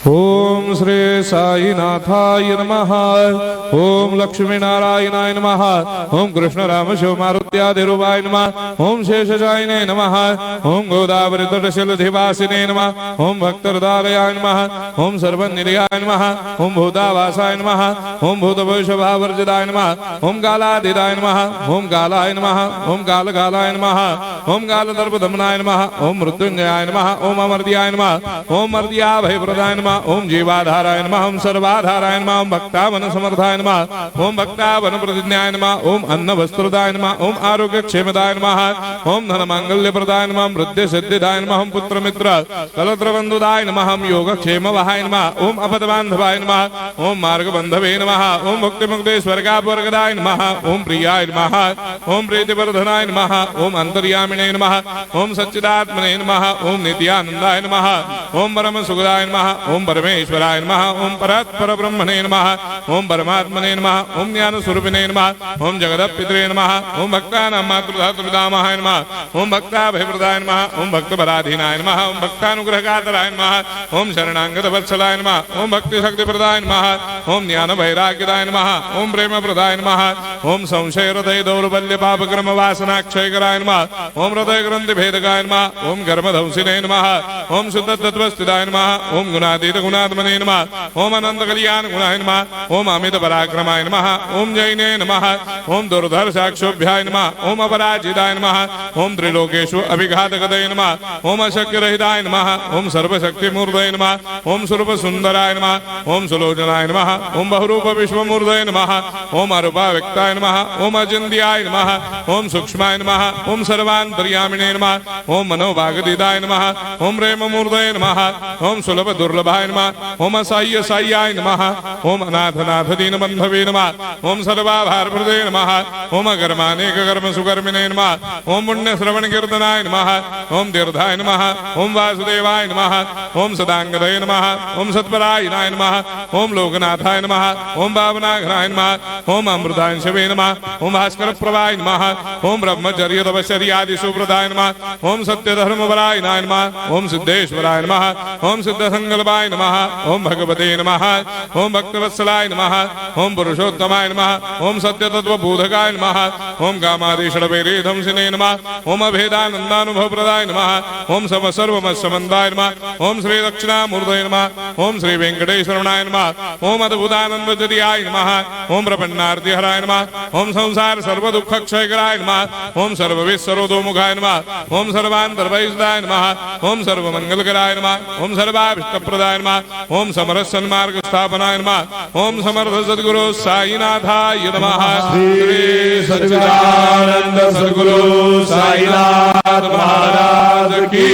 ओम श्री साईनाथाय नमः। ओम लक्ष्मी नारायणाय नमः। ओम कृष्ण राम शिव मारुत्यादिरूपाय नमः। ओम शेषशायिने नमः। ओम गोदावरी तटशिलधिवासिने नमः। ओम भक्तहृदयाय नमः। ओम सर्वनिलयाय नमः। ओम भूतावासाय नमः। ओम भूतभविष्यभावर्जिताय नमः। ओम कालातीताय नमः। ओम कालाय नमः। ओम कालकालाय नमः। ओम कालदर्पदमनाय नमः। ओम मृत्युंजयाय नमः। ओम अमर्त्याय नमः। ओम मर्त्याभयप्रदाय नमः। ओम जीवाधाराय नमः। ओम सर्वाधाराय नमः। ओम भक्तावन समर्थाय नमः। ओम भक्तावन प्रतिज्ञाय नमः। ओम अन्न वस्त्रदाय नमः। ओम आरोग्य क्षेमदाय नमः। ओम धन मांगल्य प्रदाय नमः। वृद्धि सिद्धिदाय नमः। ओम पुत्र मित्र कलत्र बंधुदाय नमः। ओम योग क्षेम वहाय नमः। ओम अपद बांधवाय नमः। ओम मार्ग बंधवे नमः। ओम मुक्ति मुक्ति स्वर्गापवर्गदाय नमः। ओम प्रियाय नमः। ओम प्रीतिवर्धनाय नमः। ओम अंतर्यामिने नमः। ओम सच्चिदात्मने नमः। ओम नित्यानंदाय नमः। ओम परम सुखदाय नमः। ओम परमेश्वराय नमः। ओम परात्पर ब्रह्मणे नमः। ओम परमात्मने नमः। ओम ज्ञान स्वरूपिणे नमः। ओम जगदपितरे नमः। ओम भक्तानां मातृधातुर्पितामहाय नमः। ओम भक्ताभयप्रदाय नमः। ओम भक्तपराधीनाय नमः। ओम भक्तानुग्रहकातराय नमः। ओम शरणागत वत्सलाय नमः। ओम भक्ति शक्तिप्रदाय नमः। ओम ज्ञान वैराग्यदाय नमः। ओम प्रेम प्रदाय नमः। ओम संशय हृदय दौर्बल्य पाप कर्म वासना क्षयकराय नमः। ओम हृदय ग्रंथि भेदकाय नमः। ओम कर्मधंसिने नमः। ओम शुद्ध तत्वस्थिताय नमः। ओम गुणातीत गुणात्मने नमः। ओम अनंत कल्याण गुणाय नमः। ओम अमित पराक्रमाय नमः। ओम जैने नमः। ओम दुर्धर्षाक्षोभ्याय नमः। ओम अपराजिताय नमः। ओम त्रिलोकेषु अभिघातगतये नमः। ओम अशक्य रहिताय नमः। ओम सर्वशक्ति मूर्धये नमः। ओम स्वरूप सुंदराय नमः। ओम सुलोचनाय नमः। ओम बहुरूप विश्वमूर्धये नमः। ओम अरूपाव्यक्ताय नमः। ओम अचिन्त्याय नमः। ओम सूक्ष्माय नमः। ओम सर्वान्तर्यामिने नमः। ओम मनोभागतीताय नमः। ओम प्रेम मूर्धये नमः। ओम सुलभ दुर्लभाय नमः। ओम असाह्य साह्याय नमः। ओम अनाथनाथ दीनबन्धवे नमः। ओम सर्वाभारप्रदे नमः। ओम अकर्मानेक कर्म सुकर्मिणे नमः। ओम पुण्य श्रवण कीर्तनाय नमः। ओम तीर्थाय नमः। ओम वासुदेवाय नमः। ओम सदांगदये नमः। ओम सत्परायणाय नमः। ओम लोकनाथाय नमः। ओम भावनाघनाय नमः। ओम अमृतांशवे नमः। ओम भास्कर प्रभाय नमः। ओम ब्रह्मचर्य तपश्चर्यादि सुप्रदाय नमः। ओम सत्यधर्मपरायणाय नमः। ओम सिद्धेश्वराय नमः। ओम सिद्ध संकल्पाय नमः। ओम भगवते नमः। ओम भक्तवत्सलाय नमः। ओम पुरुषोत्तमाय नमः। ओम सत्य तत्वबोधकाय नमः। ओम कामादिषडवैरेधंसिने नमः। ओम अभेदानंदानुभव प्रदाय नमः। ओम सर्वमस्समन्दाय नमः। ओम श्री दक्षिणामूर्तये नमः। ओम श्री वेंकटेश्वरनाय नमः। ओम अद्भुतानंदजरियाय नमः। ओम प्रपन्नार्तिहराय नमः। ओम संसार सर्व दुख क्षयकराय नमः। ओम सर्वविश्वरोधोमुखाय नमः। ओम सर्वान्तर्वैसदाय नमः। ओम सर्वमंगलकराय नमः। ओम सर्वाभिष्टप्रदाय नमः। ओम समरस सन्मार्ग स्थापनाय नमः। ओम समर्थ सद्गुरु साईनाथाय नमः। श्री सच्चिदानंद सद्गुरु साईनाथ महाराज की